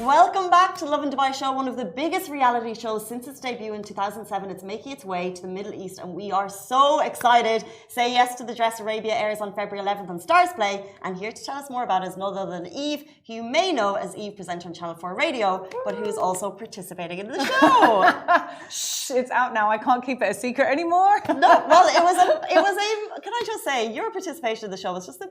welcome back to Lovin Dubai Show, one of the biggest reality shows since its debut in 2007. It's making its way to the Middle East and we are so excited. Say Yes to the Dress Arabia airs on February 11th on Stars Play, and here to tell us more about it is none other than Eve, who you may know as Eve, presenter on Channel 4 Radio, but who's also participating in the show. Shh, it's out now. I can't keep it a secret anymore. No, well, it was a, can I just say, your participation in the show was just the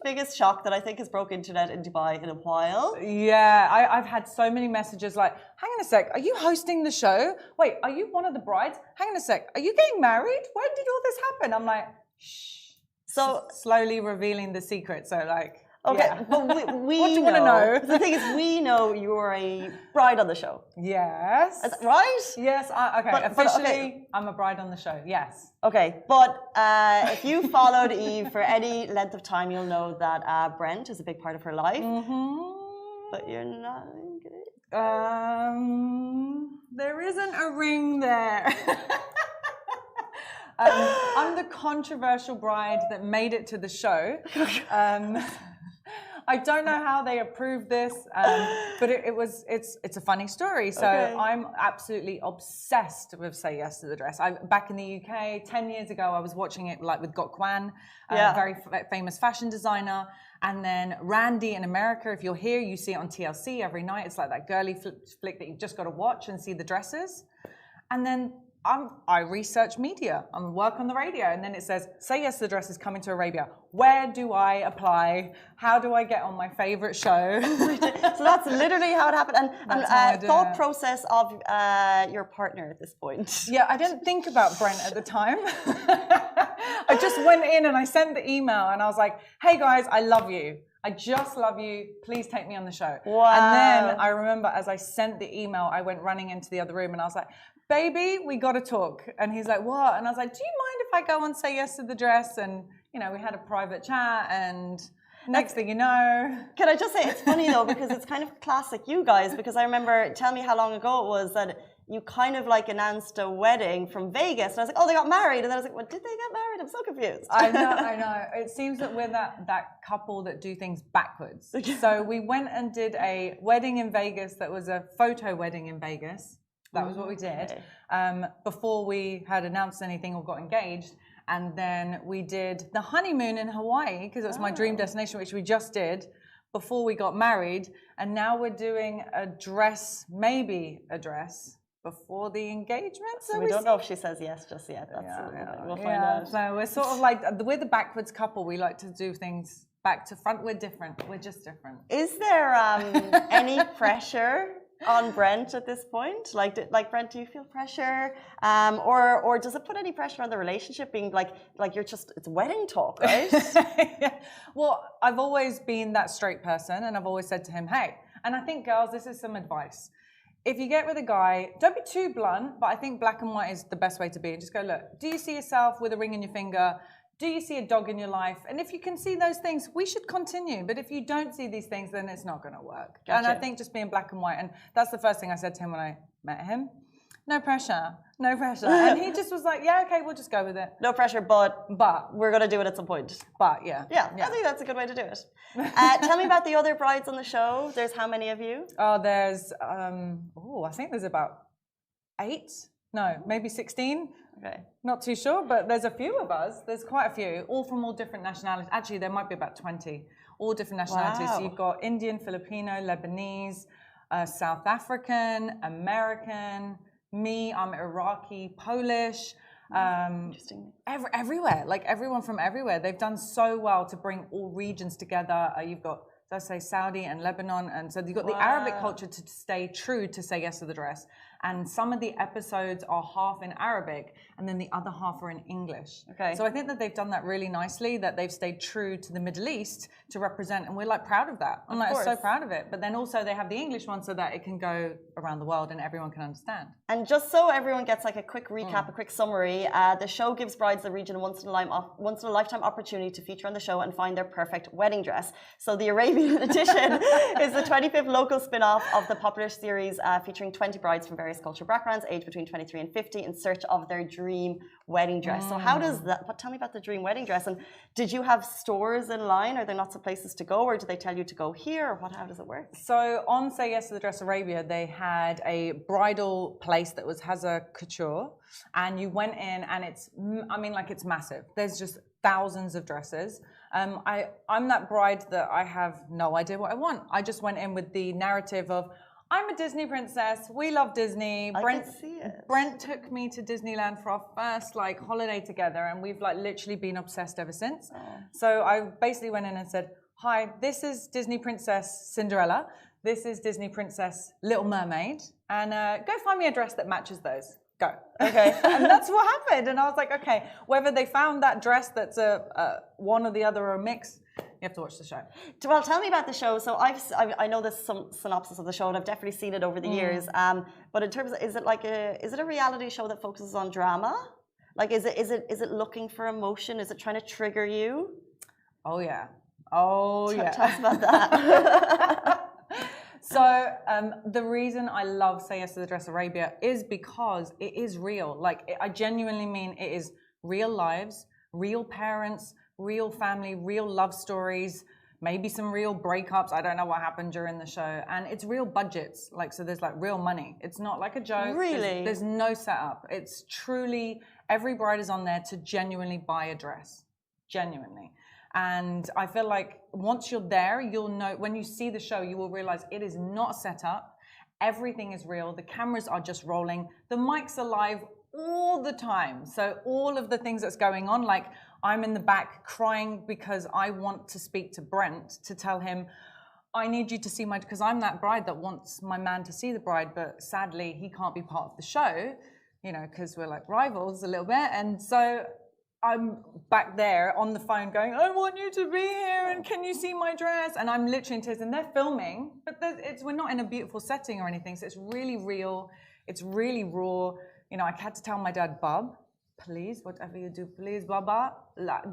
biggest shock that I think has broke internet in Dubai in a while. Yeah, I've had so many messages like, hang on a sec, are you hosting the show? Wait, are you one of the brides? Hang on a sec, are you getting married? When did all this happen? I'm like, shh. So slowly revealing the secret. So like, okay, yeah. but we what do you want to know? The thing is, we know you're a bride on the show. Yes. Is that right? Yes, okay. Officially, I'm a bride on the show, yes. Okay, but if you followed Eve for any length of time, you'll know that Brent is a big part of her life. Mm-hmm. But you're not engaged. There isn't a ring there. I'm the controversial bride that made it to the show. I don't know how they approved this, but it's a funny story. So okay. I'm absolutely obsessed with Say Yes to the Dress. Back in the UK 10 years ago, I was watching it like with Gok Wan, a very famous fashion designer. And then Randy in America, if you're here, you see it on TLC every night. It's like that girly flick that you've just got to watch and see the dresses. And then I research media. I work on the radio. And then it says, Say Yes to the Dress is coming to Arabia. Where do I apply? How do I get on my favorite show? So that's literally how it happened. And thought process of your partner at this point. Yeah, I didn't think about Brent at the time. I just went in and I sent the email and I was like, hey guys, I love you. I just love you. Please take me on the show. Wow. And then I remember as I sent the email, I went running into the other room and I was like, baby, we got to talk. And he's like, what? And I was like, do you mind if I go and Say Yes to the Dress? And, you know, we had a private chat and next thing you know. Can I just say, it's funny though, because it's kind of classic you guys, because I remember, tell me how long ago it was that you kind of like announced a wedding from Vegas. And I was like, oh, they got married. And then I was like, well, did they get married? I'm so confused. I know. It seems that we're that couple that do things backwards. So we went and did a wedding in Vegas that was a photo wedding in Vegas. That was what we did before we had announced anything or got engaged. And then we did the honeymoon in Hawaii because it was my dream destination, which we just did before we got married. And now we're doing a dress, maybe a dress, before the engagement. So we don't know if she says yes just yet. We'll find out. So we're sort of like, we're the backwards couple. We like to do things back to front. We're different. We're just different. Is there any pressure on Brent at this point? Like Brent, do you feel pressure? Or does it put any pressure on the relationship being like you're just, it's wedding talk, right? Yeah. Well, I've always been that straight person and I've always said to him, hey, and I think girls, this is some advice. If you get with a guy, don't be too blunt, but I think black and white is the best way to be. And just go, look, do you see yourself with a ring in your finger? Do you see a dog in your life? And if you can see those things, we should continue. But if you don't see these things, then it's not going to work. Gotcha. And I think just being black and white. And that's the first thing I said to him when I met him. No pressure. No pressure. And he just was like, yeah, okay, we'll just go with it. No pressure, but we're going to do it at some point. But yeah. Yeah, I think that's a good way to do it. Tell me about the other brides on the show. There's how many of you? Oh, there's, I think there's about 8. No, maybe 16. Okay. Not too sure, but there's a few of us. There's quite a few, all from all different nationalities. Actually, there might be about 20, all different nationalities. Wow. So you've got Indian, Filipino, Lebanese, South African, American, me, I'm Iraqi, Polish. Interesting. Everywhere, like everyone from everywhere. They've done so well to bring all regions together. You've got, let's say, Saudi and Lebanon. And so you've got the Arabic culture to stay true to Say Yes to the Dress. And some of the episodes are half in Arabic and then the other half are in English. Okay. So I think that they've done that really nicely, that they've stayed true to the Middle East to represent, and we're like proud of that. I'm like so proud of it. But then also they have the English one so that it can go around the world and everyone can understand. And just so everyone gets like a quick recap, a quick summary, the show gives brides the region a once in a lifetime opportunity to feature on the show and find their perfect wedding dress. So the Arabian edition is the 25th local spin-off of the popular series featuring 20 brides from various diverse cultural backgrounds, aged between 23 and 50, in search of their dream wedding dress. So how does that, tell me about the dream wedding dress. And did you have stores in line? Are there lots of places to go, or do they tell you to go here, or how does it work? So on Say Yes to the Dress Arabia, they had a bridal place that has a couture, and you went in and it's massive. There's just thousands of dresses. I'm that bride that I have no idea what I want. I just went in with the narrative of, I'm a Disney princess. We love Disney. Brent took me to Disneyland for our first holiday together, and we've literally been obsessed ever since. Oh. So I basically went in and said, hi, this is Disney Princess Cinderella. This is Disney Princess Little Mermaid. And go find me a dress that matches those. Go. Okay. And that's what happened. And I was like, okay, whether they found that dress that's one or the other or a mix, you have to watch the show. Well, tell me about the show. So I know there's some synopsis of the show, and I've definitely seen it over the years. But in terms of, is it a reality show that focuses on drama? Is it looking for emotion? Is it trying to trigger you? Oh yeah. Tell us about that. So the reason I love Say Yes to the Dress Arabia is because it is real. I genuinely mean it is real lives, real parents, real family, real love stories, maybe some real breakups. I don't know what happened during the show. And it's real budgets. So there's real money. It's not like a joke. Really? There's no setup. It's truly, every bride is on there to genuinely buy a dress. Genuinely. And I feel like once you're there, you'll know, when you see the show, you will realize it is not set up. Everything is real. The cameras are just rolling. The mics are live all the time. So all of the things that's going on, I'm in the back crying because I want to speak to Brent to tell him, I need you to see because I'm that bride that wants my man to see the bride, but sadly he can't be part of the show, because we're rivals a little bit. And so I'm back there on the phone going, I want you to be here, and can you see my dress? And I'm literally in tears, and they're filming, but we're not in a beautiful setting or anything. So it's really real. It's really raw. I had to tell my dad, Bob, please, whatever you do, please, Baba,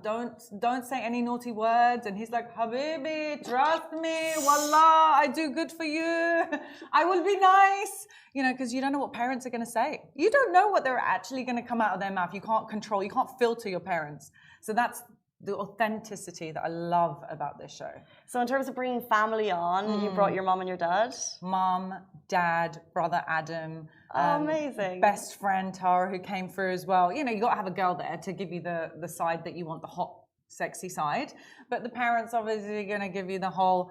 don't say any naughty words. And he's like, Habibi, trust me, wallah, I do good for you. I will be nice. Because you don't know what parents are going to say. You don't know what they're actually going to come out of their mouth. You can't control, you can't filter your parents. So that's the authenticity that I love about this show. So in terms of bringing family on, you brought your mom and your dad? Mom, dad, brother Adam. Amazing. Best friend Tara, who came through as well. You got to have a girl there to give you the side that you want, the hot, sexy side. But the parents obviously going to give you the whole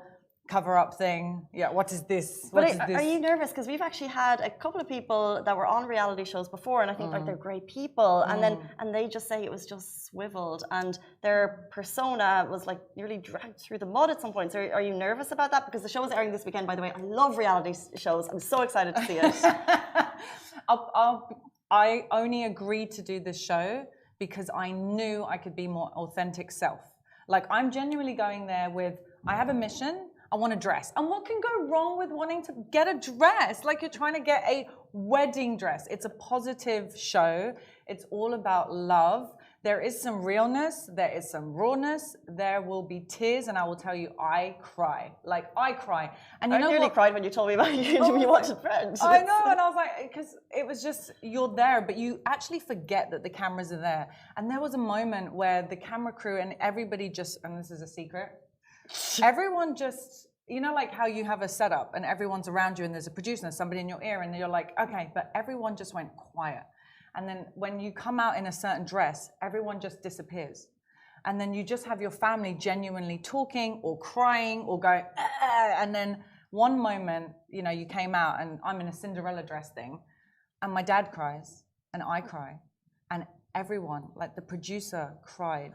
cover-up thing. Yeah, what is this? Are you nervous? Because we've actually had a couple of people that were on reality shows before, and I think they're great people, and they just say it was just swiveled, and their persona was nearly dragged through the mud at some point. So are you nervous about that? Because the show is airing this weekend, by the way. I love reality shows. I'm so excited to see it. I only agreed to do this show because I knew I could be more authentic self. I'm genuinely going there with, I have a mission. I want a dress. And what can go wrong with wanting to get a dress? You're trying to get a wedding dress. It's a positive show. It's all about love. There is some realness. There is some rawness. There will be tears. And I will tell you, I cry. I cry. And I nearly cried when you told me about you wanted Brent. I know. And I was because it was just, you're there, but you actually forget that the cameras are there. And there was a moment where the camera crew and everybody just, and this is a secret, everyone just, how you have a setup and everyone's around you and there's a producer and somebody in your ear and you're like, okay, but everyone just went quiet. And then when you come out in a certain dress, everyone just disappears. And then you just have your family genuinely talking or crying or going, and then one moment, you came out and I'm in a Cinderella dress thing and my dad cries and I cry and everyone, the producer cried.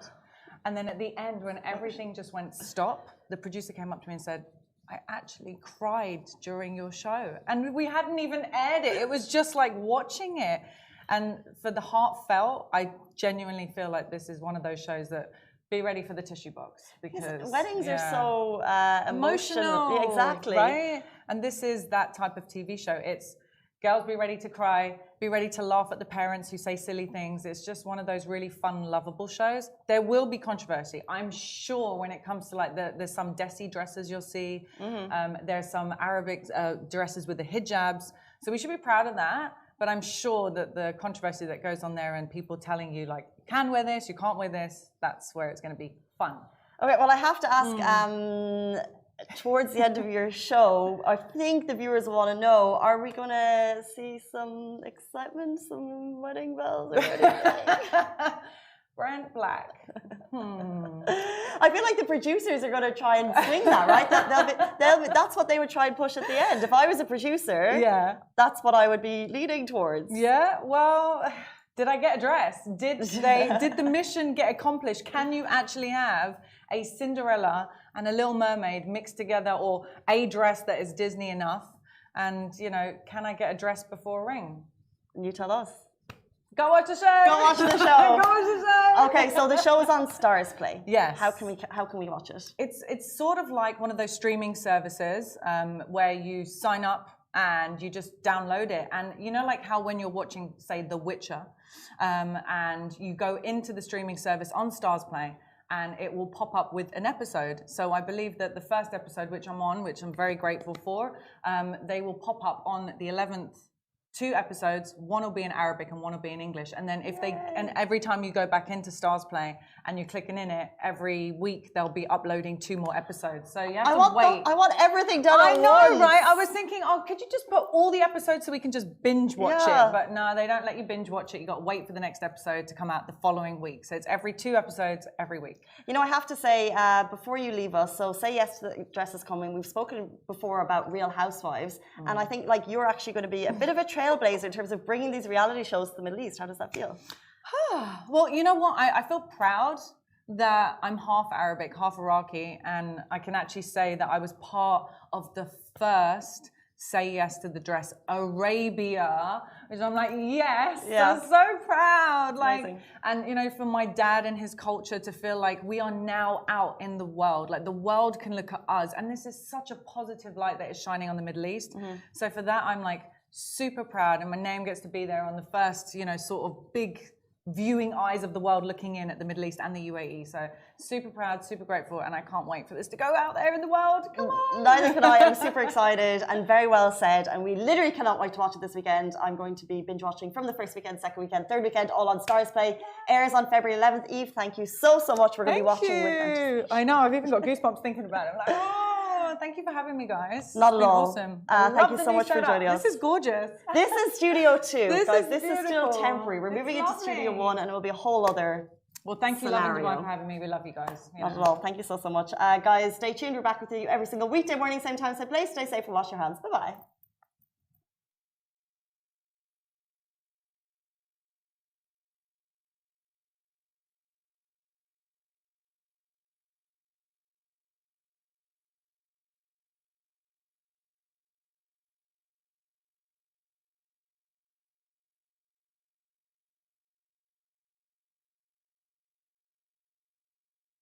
And then at the end, when everything just went stop, the producer came up to me and said, I actually cried during your show. And we hadn't even aired it. It was just watching it. And for the heartfelt, I genuinely feel like this is one of those shows that be ready for the tissue box. Because weddings are so emotional. Yeah, exactly. Right? And this is that type of TV show. Girls, be ready to cry. Be ready to laugh at the parents who say silly things. It's just one of those really fun, lovable shows. There will be controversy. I'm sure when it comes to like there's some Desi dresses you'll see. There's some Arabic dresses with the hijabs. So we should be proud of that. But I'm sure that the controversy that goes on there and people telling you like, you can wear this, you can't wear this, that's where it's going to be fun. Okay, well, I have to ask, towards the end of your show, I think the viewers want to know, are we going to see some excitement, some wedding bells or anything? Brent Black. I feel like the producers are going to try and swing that, right? That's what they would try and push at the end. If I was a producer, that's what I would be leaning towards. Yeah, well, did I get a dress? Did the mission get accomplished? Can you actually have a Cinderella and a Little Mermaid mixed together, or a dress that is Disney enough? And, you know, can I get a dress before a ring? You tell us. Go watch the show. Go watch the show. Go watch the show. Okay, so the show is on Stars Play. Yes. How can we watch it? It's sort of like one of those streaming services where you sign up and you just download it. And you know, like how when you're watching, say, The Witcher, and you go into the streaming service on Stars Play, and it will pop up with an episode. So I believe that the first episode, which I'm on, which I'm very grateful for, they will pop up on the 11th. 2 episodes, one will be in Arabic and one will be in English. And then and every time you go back into Stars Play and you're clicking in it, every week they'll be uploading 2 more episodes. So you have to wait. I want everything done at once. I know, right? I was thinking, oh, could you just put all the episodes so we can just binge watch it? But no, they don't let you binge watch it. You got to wait for the next episode to come out the following week. So it's every 2 episodes every week. You know, I have to say, before you leave us, so Say Yes to the Dress is coming. We've spoken before about Real Housewives. And I think like you're actually going to be a bit of a trailblazer in terms of bringing these reality shows to the Middle East. How does that feel? Well, you know what? I feel proud that I'm half Arabic, half Iraqi, and I can actually say that I was part of the first Say Yes to the Dress Arabia, which I'm like, yes, I'm so proud. Like, and you know, for my dad and his culture to feel like we are now out in the world, like the world can look at us, and this is such a positive light that is shining on the Middle East. So for that, I'm like super proud, and my name gets to be there on the first, you know, sort of big viewing eyes of the world looking in at the Middle East and the UAE. So super proud, super grateful, and I can't wait for this to go out there in the world. Come on. Neither can I. I'm super excited and very well said, and we literally cannot wait to watch it this weekend. I'm going to be binge watching from the first weekend, second weekend, third weekend, all on Stars Play. Airs on February 11th. Eve, thank you so much. We're going to be watching with them. I know, I've even got goosebumps thinking about it. I'm like, oh, thank you for having me, guys. Not at all. Awesome. Thank you so much for joining us. This is gorgeous. This is Studio 2. Guys, this is still temporary. We're moving into Studio 1, and it will be a whole other Well, thank you, scenario. Lovin, for having me. We love you guys. Not at all. Thank you so much. Guys, stay tuned. We're back with you every single weekday morning, same time, same place. Stay safe and wash your hands. Bye-bye.